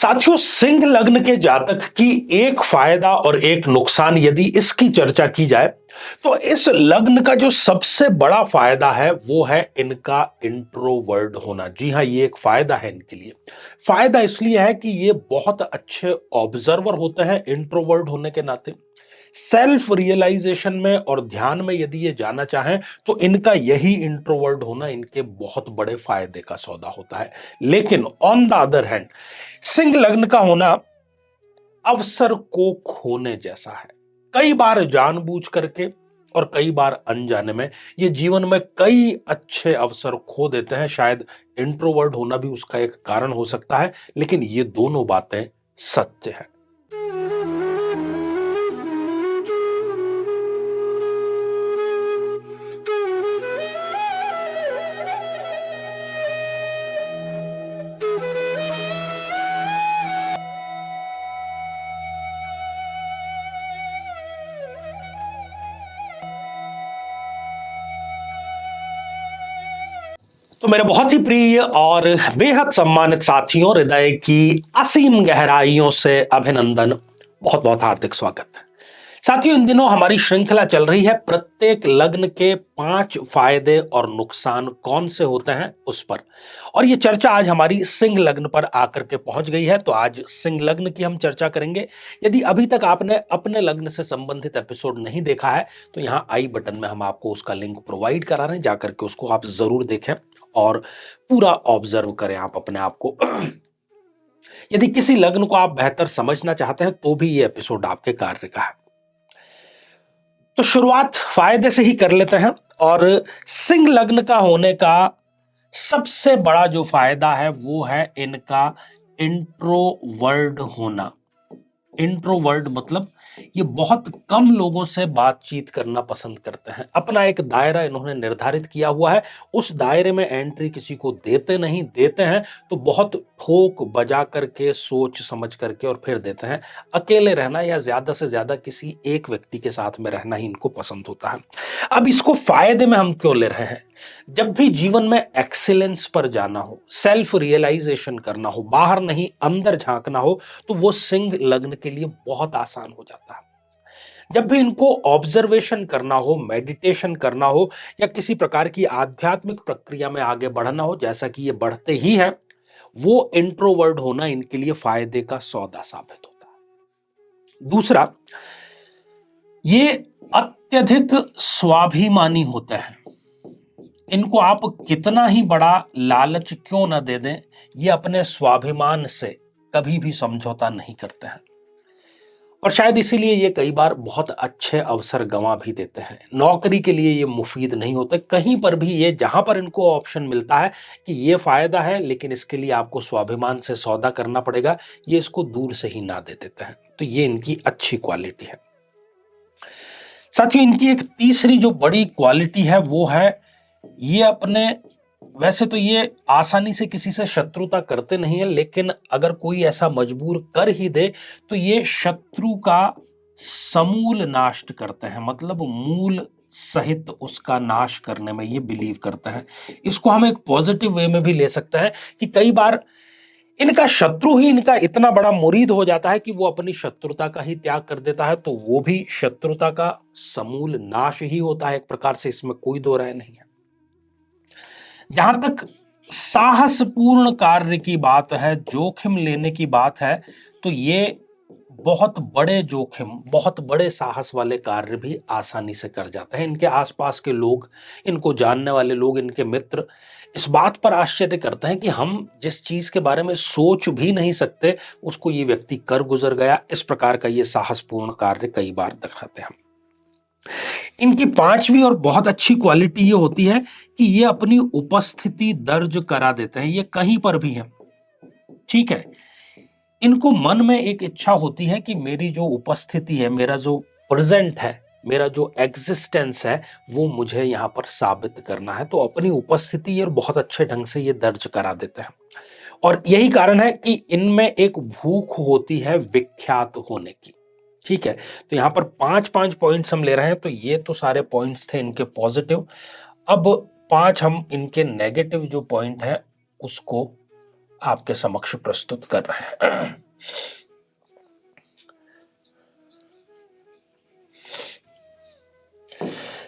साथियों, सिंह लग्न के जातक की एक फायदा और एक नुकसान यदि इसकी चर्चा की जाए तो इस लग्न का जो सबसे बड़ा फायदा है वो है इनका इंट्रोवर्ट होना। जी हां, ये एक फायदा है इनके लिए। फायदा इसलिए है कि ये बहुत अच्छे ऑब्जर्वर होते हैं इंट्रोवर्ट होने के नाते। सेल्फ रियलाइजेशन में और ध्यान में यदि ये जाना चाहें तो इनका यही इंट्रोवर्ट होना इनके बहुत बड़े फायदे का सौदा होता है। लेकिन on the other hand, Singh लग्न का होना अवसर को खोने जैसा है। कई बार जानबूझ करके और कई बार अनजाने में ये जीवन में कई अच्छे अवसर खो देते हैं। शायद इंट्रोवर्ट होना भी उसका एक कारण हो सकता है, लेकिन ये दोनों बातें सत्य है। तो मेरे बहुत ही प्रिय और बेहद सम्मानित साथियों, हृदय की असीम गहराइयों से अभिनंदन, बहुत बहुत हार्दिक स्वागत है। साथियों, इन दिनों हमारी श्रृंखला चल रही है प्रत्येक लग्न के 5 फायदे और नुकसान कौन से होते हैं उस पर। और ये चर्चा आज हमारी सिंह लग्न पर आकर के पहुंच गई है। तो आज सिंह लग्न की हम चर्चा करेंगे। यदि अभी तक आपने अपने लग्न से संबंधित एपिसोड नहीं देखा है तो यहां आई बटन में हम आपको उसका लिंक प्रोवाइड करा रहे हैं, जाकर के उसको आप जरूर देखें और पूरा ऑब्जर्व करें आप अपने आप को। यदि किसी लग्न को आप बेहतर समझना चाहते हैं तो भी ये एपिसोड आपके कार्य का है। तो शुरुआत फायदे से ही कर लेते हैं। और सिंह लग्न का होने का सबसे बड़ा जो फायदा है वो है इनका इंट्रोवर्ट होना। इंट्रोवर्ट मतलब ये बहुत कम लोगों से बातचीत करना पसंद करते हैं। अपना एक दायरा इन्होंने निर्धारित किया हुआ है, उस दायरे में एंट्री किसी को देते नहीं। देते हैं तो बहुत ठोक बजा करके, सोच समझ करके और फिर देते हैं। अकेले रहना या ज्यादा से ज्यादा किसी एक व्यक्ति के साथ में रहना ही इनको पसंद होता है। अब इसको फायदे में हम क्यों ले रहे हैं? जब भी जीवन में एक्सीलेंस पर जाना हो, सेल्फ रियलाइजेशन करना हो, बाहर नहीं अंदर झांकना हो, तो वो सिंह लग्न के लिए बहुत आसान हो जाता है। जब भी इनको ऑब्जर्वेशन करना हो, मेडिटेशन करना हो या किसी प्रकार की आध्यात्मिक प्रक्रिया में आगे बढ़ना हो, जैसा कि ये बढ़ते ही है, वो इंट्रोवर्ट होना इनके लिए फायदे का सौदा साबित होता है। दूसरा, ये अत्यधिक स्वाभिमानी होते हैं। इनको आप कितना ही बड़ा लालच क्यों न दे दें, ये अपने स्वाभिमान से कभी भी समझौता नहीं करते हैं। और शायद इसीलिए ये कई बार बहुत अच्छे अवसर गंवा भी देते हैं। नौकरी के लिए ये मुफीद नहीं होते। कहीं पर भी ये, जहां पर इनको ऑप्शन मिलता है कि ये फायदा है लेकिन इसके लिए आपको स्वाभिमान से सौदा करना पड़ेगा, ये इसको दूर से ही ना दे देते हैं। तो ये इनकी अच्छी क्वालिटी है। साथियों, इनकी एक तीसरी जो बड़ी क्वालिटी है वो है ये अपने, वैसे तो ये आसानी से किसी से शत्रुता करते नहीं है, लेकिन अगर कोई ऐसा मजबूर कर ही दे तो ये शत्रु का समूल नाश करते हैं। मतलब मूल सहित उसका नाश करने में ये बिलीव करते हैं। इसको हम एक पॉजिटिव वे में भी ले सकते हैं कि कई बार इनका शत्रु ही इनका इतना बड़ा मुरीद हो जाता है कि वो अपनी शत्रुता का ही त्याग कर देता है, तो वो भी शत्रुता का समूल नाश ही होता है एक प्रकार से। इसमें कोई दो राय नहीं है। जहां तक साहसपूर्ण कार्य की बात है, जोखिम लेने की बात है, तो ये बहुत बड़े जोखिम, बहुत बड़े साहस वाले कार्य भी आसानी से कर जाते हैं। इनके आसपास के लोग, इनको जानने वाले लोग, इनके मित्र इस बात पर आश्चर्य करते हैं कि हम जिस चीज के बारे में सोच भी नहीं सकते उसको ये व्यक्ति कर गुजर गया। इस प्रकार का ये साहसपूर्ण कार्य कई बार दिखाते हैं। इनकी पांचवी और बहुत अच्छी क्वालिटी ये होती है कि ये अपनी उपस्थिति दर्ज करा देते हैं। ये कहीं पर भी हैं, ठीक है, इनको मन में एक इच्छा होती है कि मेरी जो उपस्थिति है, मेरा जो प्रेजेंट है, मेरा जो एग्जिस्टेंस है, वो मुझे यहां पर साबित करना है। तो अपनी उपस्थिति ये बहुत अच्छे ढंग से ये दर्ज करा देते हैं। और यही कारण है कि इनमें एक भूख होती है विख्यात होने की। ठीक है, तो यहां पर 5 पॉइंट्स हम ले रहे हैं। तो ये तो सारे पॉइंट्स थे इनके पॉजिटिव। अब 5 हम इनके नेगेटिव जो पॉइंट है उसको आपके समक्ष प्रस्तुत कर रहे हैं।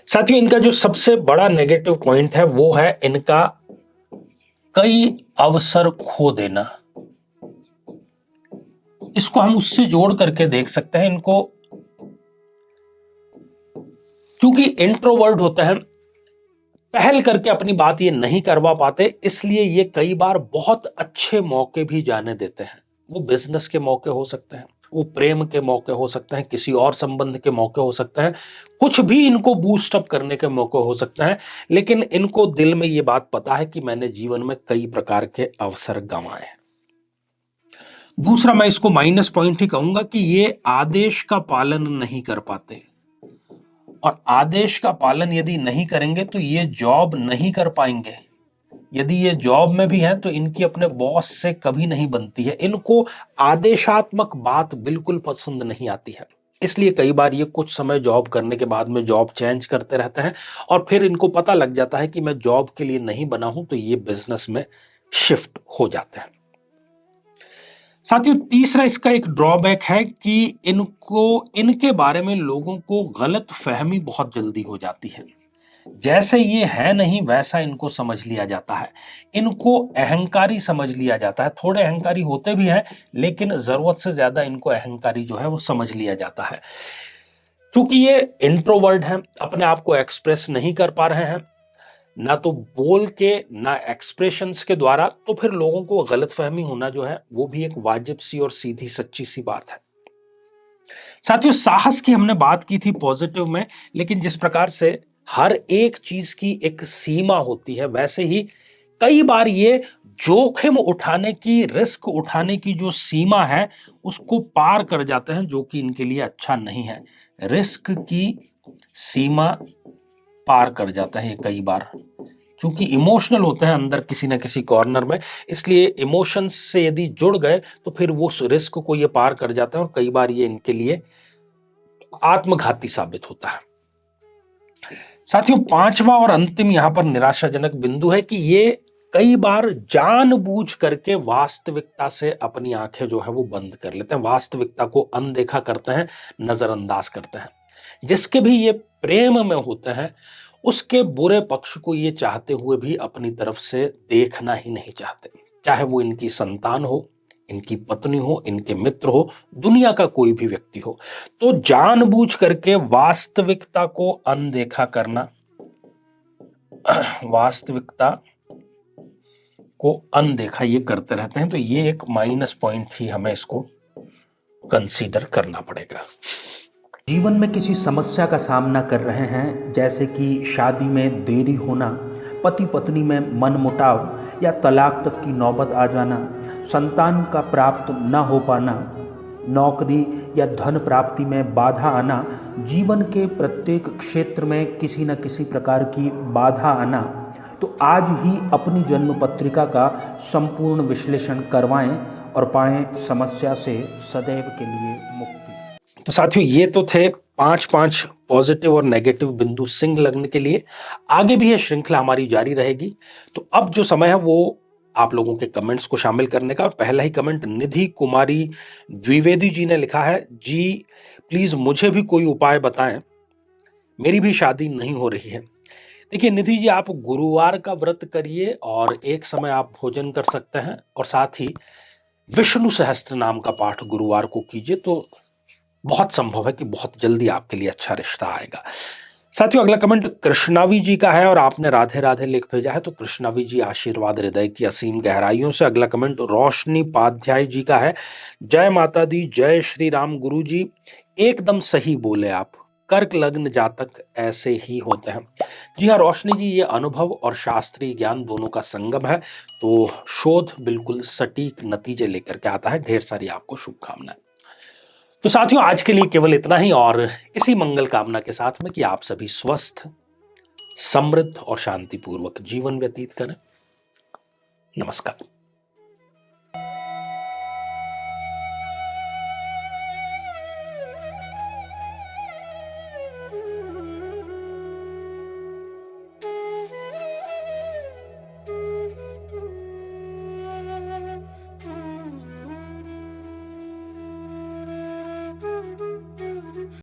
साथियों, इनका जो सबसे बड़ा नेगेटिव पॉइंट है वो है इनका कई अवसर खो देना। इसको हम उससे जोड़ करके देख सकते हैं। इनको क्योंकि इंट्रोवर्ट होते हैं, पहल करके अपनी बात ये नहीं करवा पाते, इसलिए ये कई बार बहुत अच्छे मौके भी जाने देते हैं। वो बिजनेस के मौके हो सकते हैं, वो प्रेम के मौके हो सकते हैं, किसी और संबंध के मौके हो सकते हैं, कुछ भी इनको बूस्ट अप करने के मौके हो सकते हैं, लेकिन इनको दिल में ये बात पता है कि मैंने जीवन में कई प्रकार के अवसर गंवाए हैं। दूसरा, मैं इसको माइनस पॉइंट ही कहूंगा कि ये आदेश का पालन नहीं कर पाते, और आदेश का पालन यदि नहीं करेंगे तो ये जॉब नहीं कर पाएंगे। यदि ये जॉब में भी हैं तो इनकी अपने बॉस से कभी नहीं बनती है। इनको आदेशात्मक बात बिल्कुल पसंद नहीं आती है, इसलिए कई बार ये कुछ समय जॉब करने के बाद में जॉब चेंज करते रहते हैं, और फिर इनको पता लग जाता है कि मैं जॉब के लिए नहीं बना हूं, तो ये बिजनेस में शिफ्ट हो जाते हैं। साथियों, तीसरा इसका एक ड्रॉबैक है कि इनके बारे में लोगों को गलत फहमी बहुत जल्दी हो जाती है। जैसे ये है नहीं वैसा इनको समझ लिया जाता है, इनको अहंकारी समझ लिया जाता है। थोड़े अहंकारी होते भी हैं, लेकिन जरूरत से ज्यादा इनको अहंकारी जो है वो समझ लिया जाता है। क्योंकि ये इंट्रोवर्ट हैं, अपने आप को एक्सप्रेस नहीं कर पा रहे हैं, ना तो बोल के ना एक्सप्रेशंस के द्वारा, तो फिर लोगों को गलतफहमी होना जो है वो भी एक वाजिब सी और सीधी सच्ची सी बात है। साथियों, साहस की हमने बात की थी पॉजिटिव में, लेकिन जिस प्रकार से हर एक चीज की एक सीमा होती है, वैसे ही कई बार ये जोखिम उठाने की, रिस्क उठाने की जो सीमा है उसको पार कर जाते हैं, जो कि इनके लिए अच्छा नहीं है। रिस्क की सीमा पार कर जाता है कई बार, क्योंकि इमोशनल होते हैं अंदर किसी ना किसी कॉर्नर में, इसलिए इमोशंस से यदि जुड़ गए तो फिर वो रिस्क को ये पार कर जाते हैं, और कई बार ये इनके लिए आत्मघाती साबित होता है। साथियों, पांचवा और अंतिम यहां पर निराशाजनक बिंदु है कि ये कई बार जानबूझ करके वास्तविकता से अपनी आंखें जो है वो बंद कर लेते हैं, वास्तविकता को अनदेखा करते हैं, नजरअंदाज करते हैं। जिसके भी ये प्रेम में होते हैं, उसके बुरे पक्ष को ये चाहते हुए भी अपनी तरफ से देखना ही नहीं चाहते, चाहे वो इनकी संतान हो, इनकी पत्नी हो, इनके मित्र हो, दुनिया का कोई भी व्यक्ति हो। तो जानबूझ करके वास्तविकता को अनदेखा करना, वास्तविकता को अनदेखा ये करते रहते हैं, तो ये एक माइनस पॉइंट ही हमें इसको कंसीडर करना पड़ेगा। जीवन में किसी समस्या का सामना कर रहे हैं, जैसे कि शादी में देरी होना, पति पत्नी में मनमुटाव या तलाक तक की नौबत आ जाना, संतान का प्राप्त न हो पाना, नौकरी या धन प्राप्ति में बाधा आना, जीवन के प्रत्येक क्षेत्र में किसी न किसी प्रकार की बाधा आना, तो आज ही अपनी जन्म पत्रिका का संपूर्ण विश्लेषण करवाएं और पाएं समस्या से सदैव के लिए मुक्ति। तो साथियों, ये तो थे 5 पॉजिटिव और नेगेटिव बिंदु सिंह लग्न के लिए। आगे भी ये श्रृंखला हमारी जारी रहेगी। तो अब जो समय है वो आप लोगों के कमेंट्स को शामिल करने का। और पहला ही कमेंट निधि कुमारी द्विवेदी जी ने लिखा है, जी प्लीज मुझे भी कोई उपाय बताएं, मेरी भी शादी नहीं हो रही है। देखिए निधि जी, आप गुरुवार का व्रत करिए और एक समय आप भोजन कर सकते हैं, और साथ ही विष्णु सहस्त्र नाम का पाठ गुरुवार को कीजिए, तो बहुत संभव है कि बहुत जल्दी आपके लिए अच्छा रिश्ता आएगा। साथियों, अगला कमेंट कृष्णावी जी का है और आपने राधे राधे लिख भेजा है, तो कृष्णावी जी आशीर्वाद हृदय की असीम गहराइयों से। अगला कमेंट रोशनी पाध्याय जी का है, जय माता दी, जय श्री राम। गुरु जी एकदम सही बोले आप, कर्क लग्न जातक ऐसे ही होते हैं। जी हाँ रोशनी जी, ये अनुभव और शास्त्रीय ज्ञान दोनों का संगम है, तो शोध बिल्कुल सटीक नतीजे लेकर के आता है। ढेर सारी आपको शुभकामनाएं। तो साथियों, आज के लिए केवल इतना ही, और इसी मंगल कामना के साथ में कि आप सभी स्वस्थ, समृद्ध और शांतिपूर्वक जीवन व्यतीत करें। नमस्कार।